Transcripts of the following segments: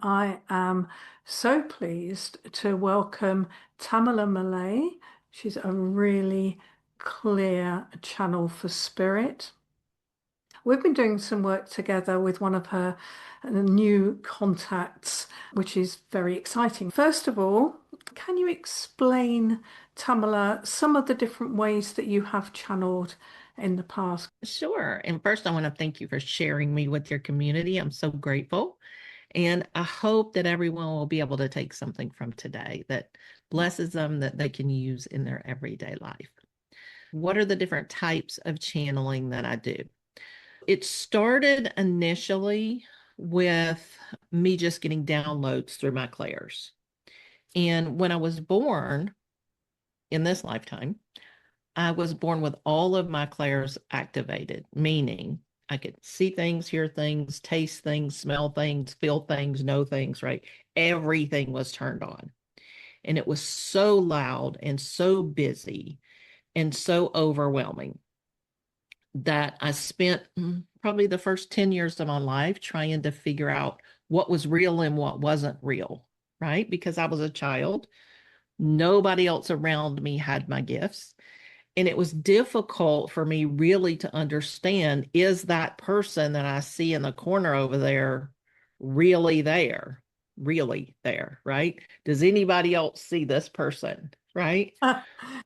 I am so pleased to welcome Tamalla Mallet. She's a really clear channel for spirit. We've been doing some work together with one of her new contacts, which is very exciting. First of all, can you explain, Tamalla, some of the different ways that you have channeled in the past? Sure. And first, I want to thank you for sharing me with your community. I'm so grateful. And I hope that everyone will be able to take something from today that blesses them that they can use in their everyday life. What are the different types of channeling that I do? It started initially with me just getting downloads through my clairs. And when I was born in this lifetime, I was born with all of my clairs activated, meaning I could see things, hear things, taste things, smell things, feel things, know things, right? Everything was turned on. And it was so loud and so busy and so overwhelming that I spent probably the first 10 years of my life trying to figure out what was real and what wasn't real, right? Because I was a child. Nobody else around me had my gifts. And it was difficult for me really to understand, is that person that I see in the corner over there really there? Really there, right? Does anybody else see this person, right?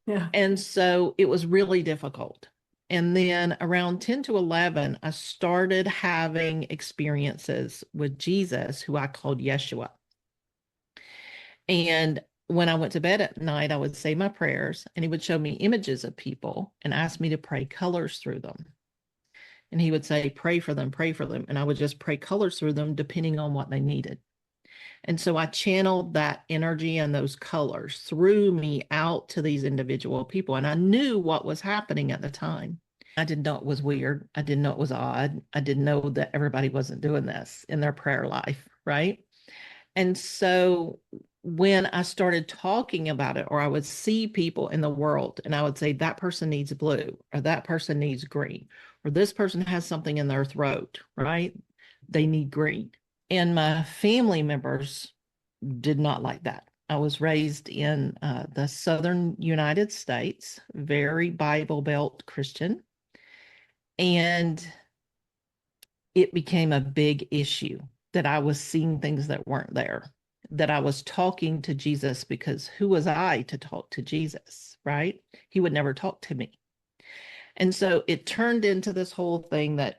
Yeah. And so it was really difficult. And then around 10 to 11, I started having experiences with Jesus, who I called Yeshua. And when I went to bed at night, I would say my prayers, and he would show me images of people and ask me to pray colors through them. And he would say, pray for them, pray for them. And I would just pray colors through them depending on what they needed. And so I channeled that energy and those colors through me out to these individual people. And I knew what was happening at the time. I didn't know it was weird. I didn't know it was odd. I didn't know that everybody wasn't doing this in their prayer life, right? And so when I started talking about it, or I would see people in the world and I would say, that person needs blue, or that person needs green, or this person has something in their throat, right? They need green. And my family members did not like that. I was raised in the southern United States, very Bible Belt Christian. And it became a big issue that I was seeing things that weren't there, that I was talking to Jesus, because who was I to talk to Jesus, right? He would never talk to me. And so it turned into this whole thing that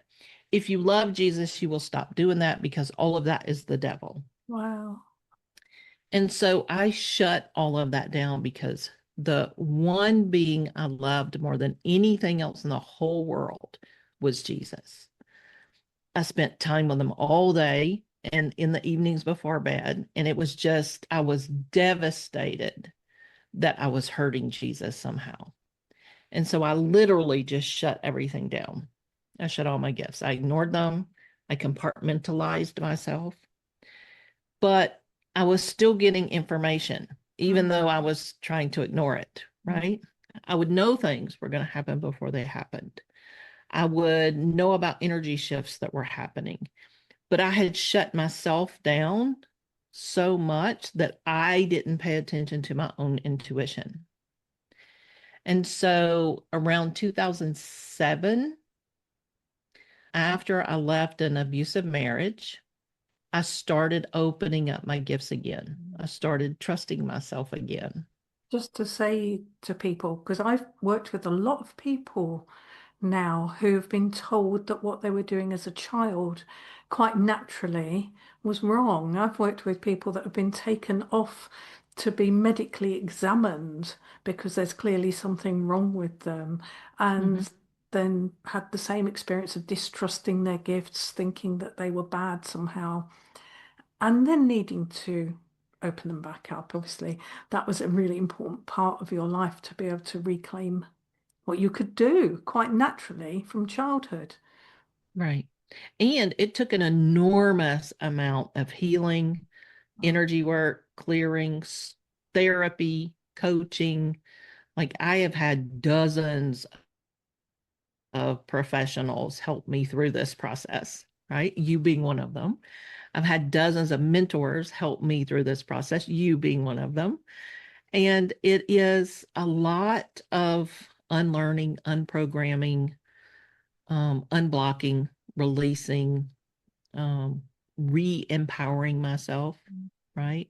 if you love Jesus, you will stop doing that because all of that is the devil. Wow. And so I shut all of that down because the one being I loved more than anything else in the whole world was Jesus. I spent time with him all day and in the evenings before bed. And it was just, I was devastated that I was hurting Jesus somehow. And so I literally just shut everything down. I shut all my gifts. I ignored them. I compartmentalized myself. But I was still getting information, even though I was trying to ignore it, right? I would know things were going to happen before they happened. I would know about energy shifts that were happening, but I had shut myself down so much that I didn't pay attention to my own intuition. And so around 2007, after I left an abusive marriage, I started opening up my gifts again. I started trusting myself again. Just to say to people, because I've worked with a lot of people now who've been told that what they were doing as a child quite naturally was wrong. I've worked with people that have been taken off to be medically examined because there's clearly something wrong with them, Mhm. and then had the same experience of distrusting their gifts, thinking that they were bad somehow, and then needing to open them back up. Obviously, that was a really important part of your life to be able to reclaim what you could do quite naturally from childhood. Right. And it took an enormous amount of healing, energy work, clearings, therapy, coaching. Like I have had dozens of professionals help me through this process, right? You being one of them. I've had dozens of mentors help me through this process, you being one of them. And it is a lot of unlearning, unprogramming, unblocking, releasing, um, re empowering myself, right?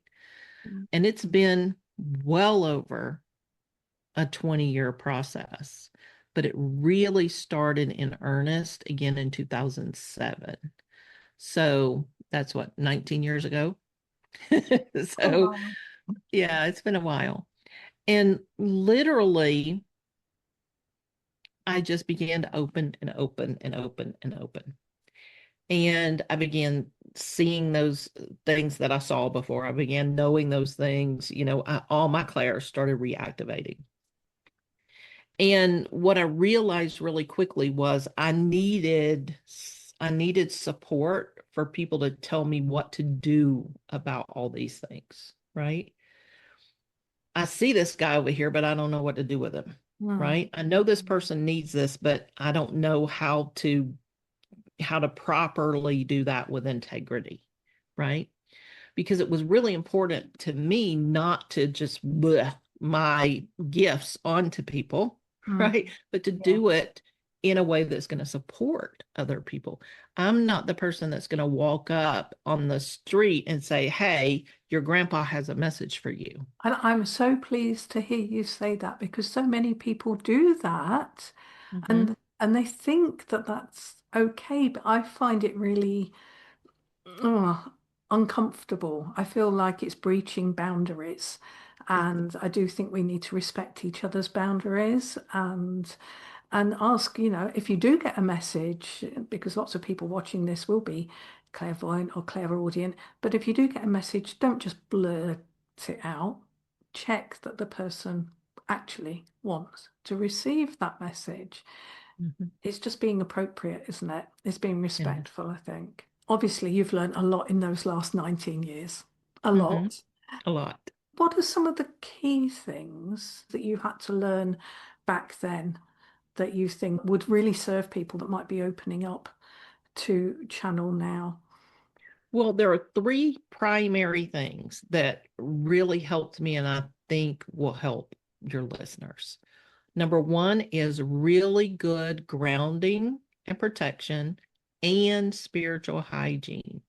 And it's been well over a 20-year process, but it really started in earnest again in 2007. So that's what, 19 years ago? Oh, So, wow. yeah, it's been a while. And literally, I just began to open and open and open and open. And I began seeing those things that I saw before. I began knowing those things. All my clairs started reactivating. And what I realized really quickly was I needed support for people to tell me what to do about all these things, right? I see this guy over here, but I don't know what to do with him, Mm, right? I know this person needs this, but I don't know how to properly do that with integrity, right? Because it was really important to me not to just bleh my gifts onto people, mm, right? But to yeah. do it in a way that's going to support other people. I'm not the person that's going to walk up on the street and say, "Hey, your grandpa has a message for you." And I'm so pleased to hear you say that because so many people do that Mhm. and they think that that's okay, but I find it really uncomfortable. I feel like it's breaching boundaries. And I do think we need to respect each other's boundaries and ask, if you do get a message, because lots of people watching this will be clairvoyant or clairaudient, but if you do get a message, don't just blurt it out. Check that the person actually wants to receive that message. Mhm. It's just being appropriate, isn't it? It's being It is. respectful, I think. Obviously, you've learned a lot in those last 19 years. A Mhm. lot. A lot. What are some of the key things that you had to learn back then that you think would really serve people that might be opening up to channel now? Well, there are three primary things that really helped me and I think will help your listeners. Number one is really good grounding and protection and spiritual hygiene.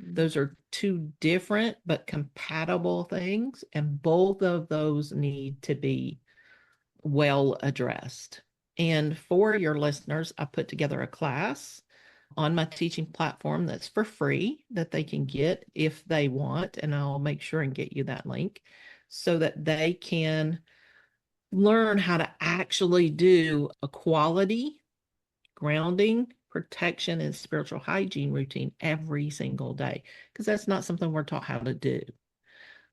Mm, Those are two different but compatible things, and both of those need to be well addressed. And for your listeners, I put together a class on my teaching platform that's for free that they can get if they want. And I'll make sure and get you that link so that they can learn how to actually do a quality grounding, protection, and spiritual hygiene routine every single day, because that's not something we're taught how to do.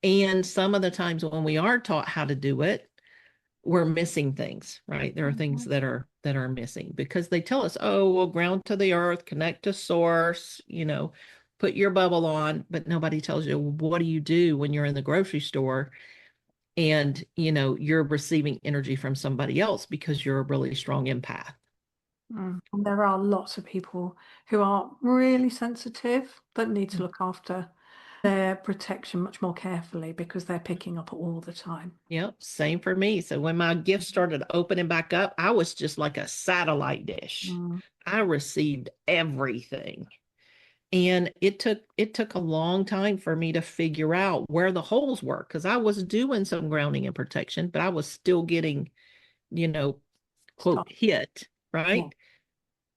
And some of the times when we are taught how to do it, we're missing things, right? There are things that are missing because they tell us, oh, well, ground to the earth, connect to source, put your bubble on, but nobody tells you, what do you do when you're in the grocery store and you're receiving energy from somebody else because you're a really strong empath. And there are lots of people who are really sensitive that need to Mm. look after their protection much more carefully because they're picking up all the time. Yep, same for me. So when my gifts started opening back up, I was just like a satellite dish. Mm, I received everything. And it took a long time for me to figure out where the holes were because I was doing some grounding and protection, but I was still getting, you know, quote, stop. hit, Yeah. right?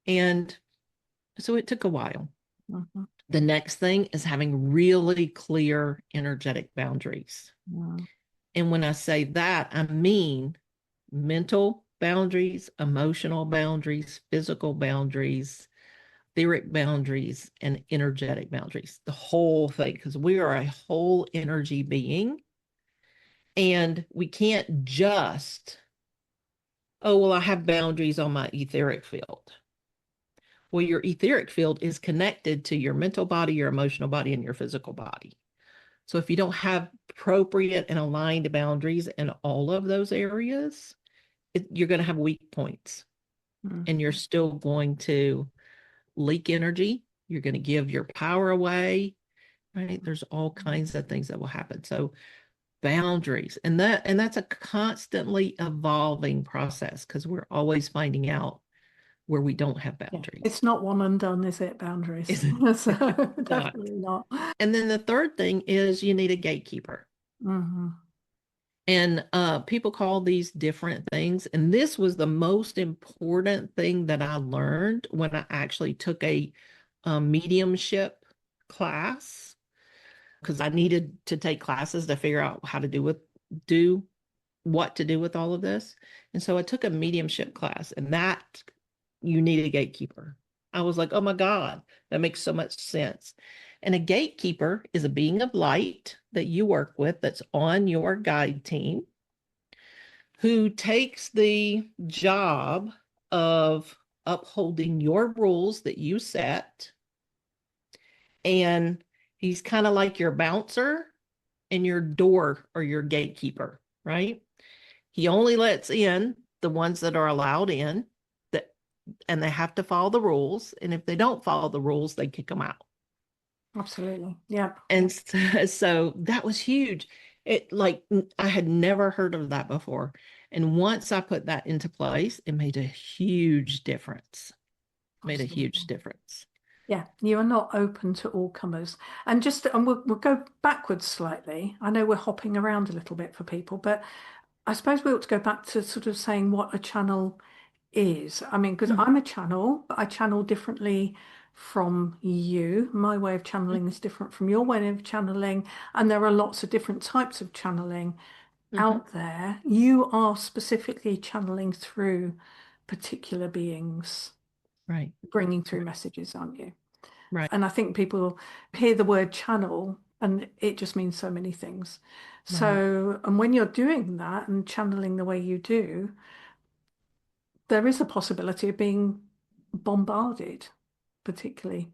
And so it took a while. Mhm, The next thing is having really clear energetic boundaries. mm, And when I say that, I mean mental boundaries, emotional boundaries, physical boundaries, etheric boundaries, and energetic boundaries, the whole thing, because we are a whole energy being. And we can't just, oh, well, I have boundaries on my etheric field. Well, your etheric field is connected to your mental body, your emotional body, and your physical body. So if you don't have appropriate and aligned boundaries in all of those areas, you're going to have weak points mm, and you're still going to leak energy. You're going to give your power away, right? There's all kinds of things that will happen. So boundaries, and that's a constantly evolving process because we're always finding out where we don't have Yeah. boundaries. It's not one and done, is it? Boundaries. It's So not. definitely not. And then the third thing is you need a gatekeeper. Hmm. And people call these different things. And this was the most important thing that I learned when I actually took a mediumship class, because I needed to take classes to figure out how to do what to do with all of this. And so I took a mediumship class, and that you need a gatekeeper. I was like, oh my God, that makes so much sense. And a gatekeeper is a being of light that you work with that's on your guide team who takes the job of upholding your rules that you set. And he's kind of like your bouncer and your door or your gatekeeper, right? He only lets in the ones that are allowed in, that, and they have to follow the rules. And if they don't follow the rules, they kick them out. Absolutely. Yeah. And so that was huge. It like I had never heard of that before. And once I put that into place, it made a huge difference. Made a huge Absolutely. difference. Yeah, you are not open to all comers. And we'll go backwards slightly. I know we're hopping around a little bit for people, but I suppose we ought to go back to sort of saying what a channel is. I mean, because Mhm. I'm a channel, but I channel differently from you. My way of channeling is different from your way of channeling, and there are lots of different types of channeling Mhm. out there. You are specifically channeling through particular beings, Right. bringing through Right. messages, aren't you? Right. And I think people hear the word channel and it just means so many things. Right. So, and when you're doing that and channeling the way you do, there is a possibility of being bombarded, particularly,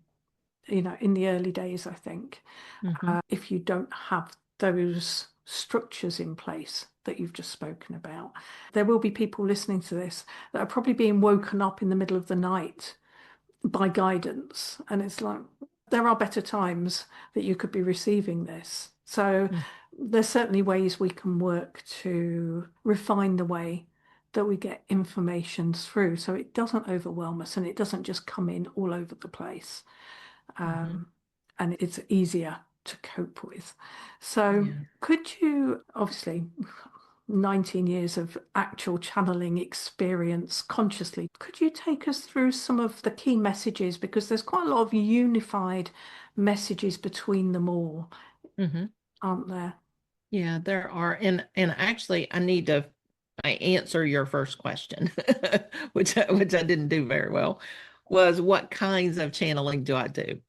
in the early days, I think, Mhm. if you don't have those structures in place that you've just spoken about. There will be people listening to this that are probably being woken up in the middle of the night by guidance. And it's like, there are better times that you could be receiving this. So Mm. there's certainly ways we can work to refine the way that we get information through so it doesn't overwhelm us and it doesn't just come in all over the place. Mhm. Um, and it's easier to cope with. So Yeah. could you, obviously, 19 years of actual channeling experience consciously. Could you take us through some of the key messages? Because there's quite a lot of unified messages between them all, Mhm. aren't there? Yeah, there are. And actually I answer your first question, which I didn't do very well, was what kinds of channeling do I do?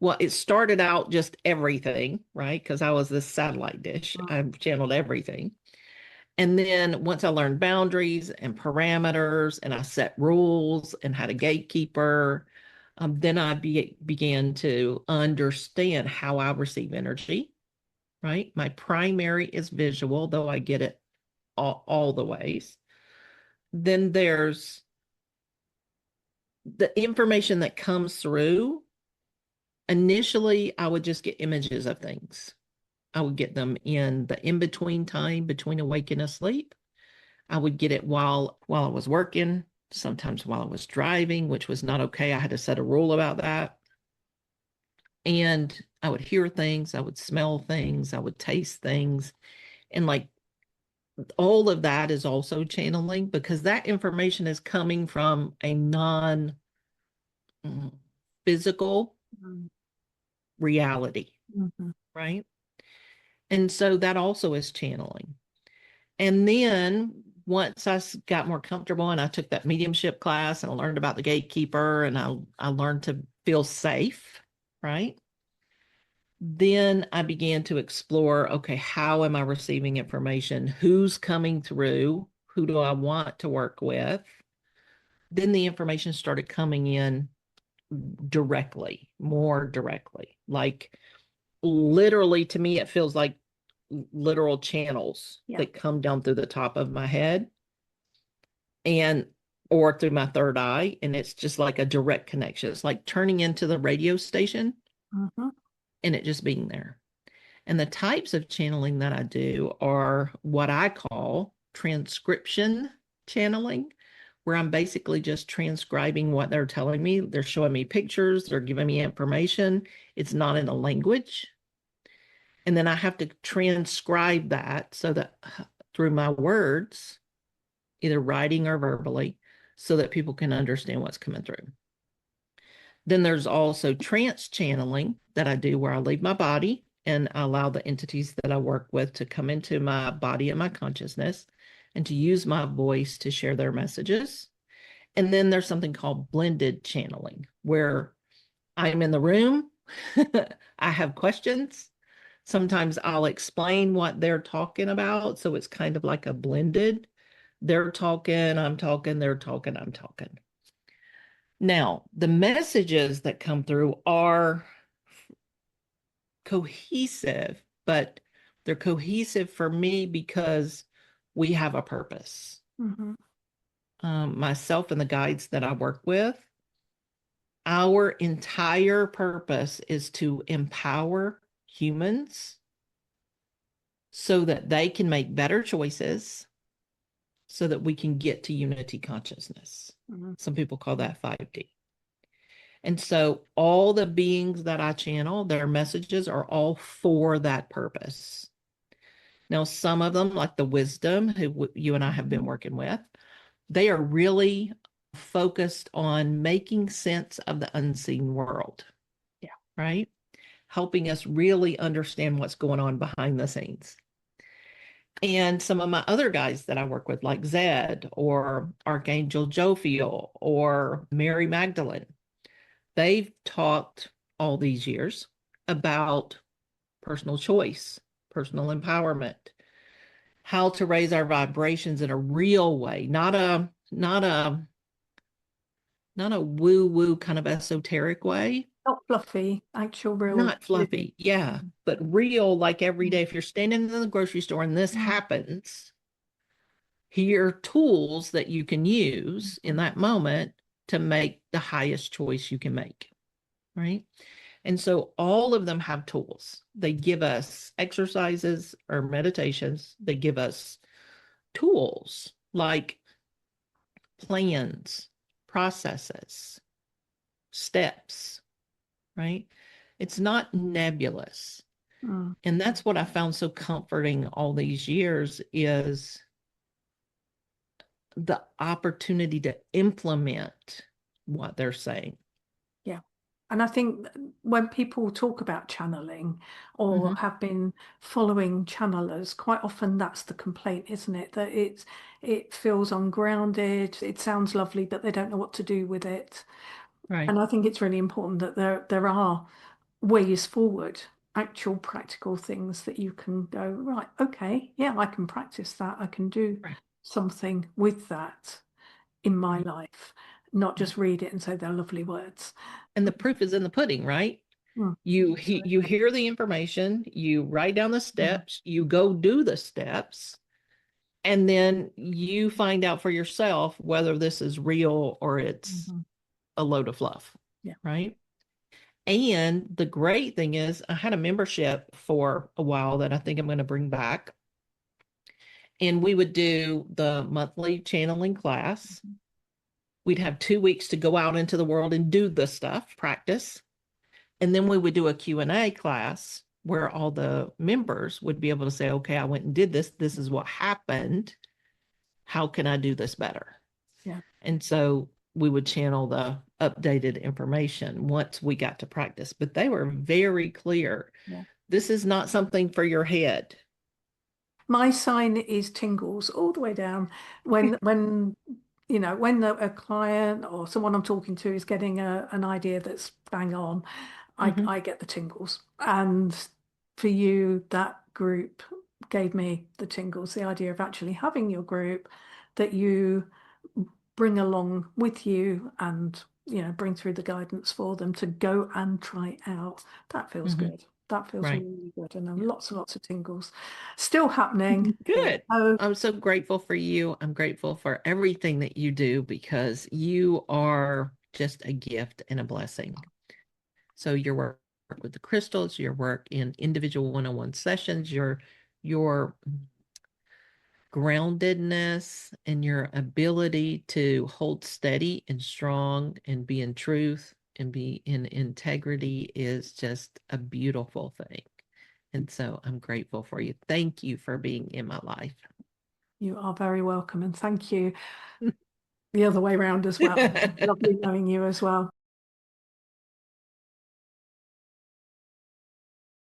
Well, it started out just everything, right? Because I was this satellite dish. I channeled everything. And then once I learned boundaries and parameters and I set rules and had a gatekeeper, then I began to understand how I receive energy, right? My primary is visual, though I get it all the ways. Then there's the information that comes through. Initially, I would just get images of things. I would get them in the in between time between awake and asleep. I would get it while I was working, sometimes while I was driving, which was not okay. I had to set a rule about that. And I would hear things, I would smell things, I would taste things. And like all of that is also channeling because that information is coming from a non physical reality, Mm-hmm. right? And so that also is channeling. And then once I got more comfortable and I took that mediumship class and I learned about the gatekeeper and I learned to feel safe, right? Then I began to explore, okay, how am I receiving information? Who's coming through? Who do I want to work with? Then the information started coming in directly, more directly. Like literally to me, it feels like literal channels Yeah. that come down through the top of my head. And or through my third eye. And it's just like a direct connection. It's like turning into the radio station Hmm. and it just being there. And the types of channeling that I do are what I call transcription channeling, where I'm basically just transcribing what they're telling me. They're showing me pictures, they're giving me information. It's not in a language. And then I have to transcribe that so that through my words, either writing or verbally, so that people can understand what's coming through. Then there's also trance channeling that I do where I leave my body and I allow the entities that I work with to come into my body and my consciousness and to use my voice to share their messages. And then there's something called blended channeling where I'm in the room, I have questions. Sometimes I'll explain what they're talking about. So it's kind of like a blended. They're talking, I'm talking, they're talking, I'm talking. Now, the messages that come through are cohesive, but they're cohesive for me because we have a purpose. Hmm. Myself and the guides that I work with, our entire purpose is to empower humans so that they can make better choices so that we can get to unity consciousness. Hmm. Some people call that 5D. And so all the beings that I channel, their messages are all for that purpose. Now, some of them, like the wisdom, who you and I have been working with, they are really focused on making sense of the unseen world, Yeah. right? Helping us really understand what's going on behind the scenes. And some of my other guys that I work with, like Zed or Archangel Jophiel or Mary Magdalene, they've talked all these years about personal choice, personal empowerment, how to raise our vibrations in a real way, not a woo woo kind of esoteric way, Not fluffy, actual real not living. fluffy, yeah, Mhm. but real, like every day. Mm. If you're standing in the grocery store and this Mm. happens, here are tools that you can use in Mhm. that moment to make the highest choice you can make, right? And so all of them have tools. They give us exercises or meditations. They give us tools like plans, processes, steps, right? It's not nebulous. Mm. And that's what I found so comforting all these years is the opportunity to implement what they're saying. Yeah. And I think when people talk about channeling or Mm-hmm. have been following channelers, quite often that's the complaint, isn't it? That it feels ungrounded, it sounds lovely, but they don't know what to do with it. Right. And I think it's really important that there are ways forward, actual practical things that you can go, right, okay, yeah, I can practice that. I can do Right. something with that in my Right. life, not Right. just read it and say they're lovely words. And the proof is in the pudding, right? Mm. You hear the information, you write down the Mhm. steps, you go do the steps, and then you find out for yourself whether this is real or it's Mhm. a load of fluff, Yeah. right? And the great thing is, I had a membership for a while that I think I'm going to bring back. And we would do the monthly channeling class. We'd have 2 weeks to go out into the world and do the stuff, practice. And then we would do a Q&A class where all the members would be able to say, okay, I went and did this. This is what happened. How can I do this better? Yeah. And so we would channel the updated information once we got to practice. But they were very clear. Yeah. This is not something for your head. My sign is tingles all the way down when when a client or someone I'm talking to is getting an idea that's bang on, Mhm. I get the tingles. And for you, that group gave me the tingles, the idea of actually having your group that you bring along with you and bring through the guidance for them to go and try out. That feels Mhm. good. That feels Right. really good. And Yeah. lots and lots of tingles still happening. Good. Oh, I'm so grateful for you. I'm grateful for everything that you do because you are just a gift and a blessing. So your work with the crystals, your work in individual one-on-one sessions, your groundedness and your ability to hold steady and strong and be in truth and be in integrity is just a beautiful thing. And so I'm grateful for you. Thank you for being in my life. you are very welcome. And thank you the other way around as well. Lovely knowing you as well.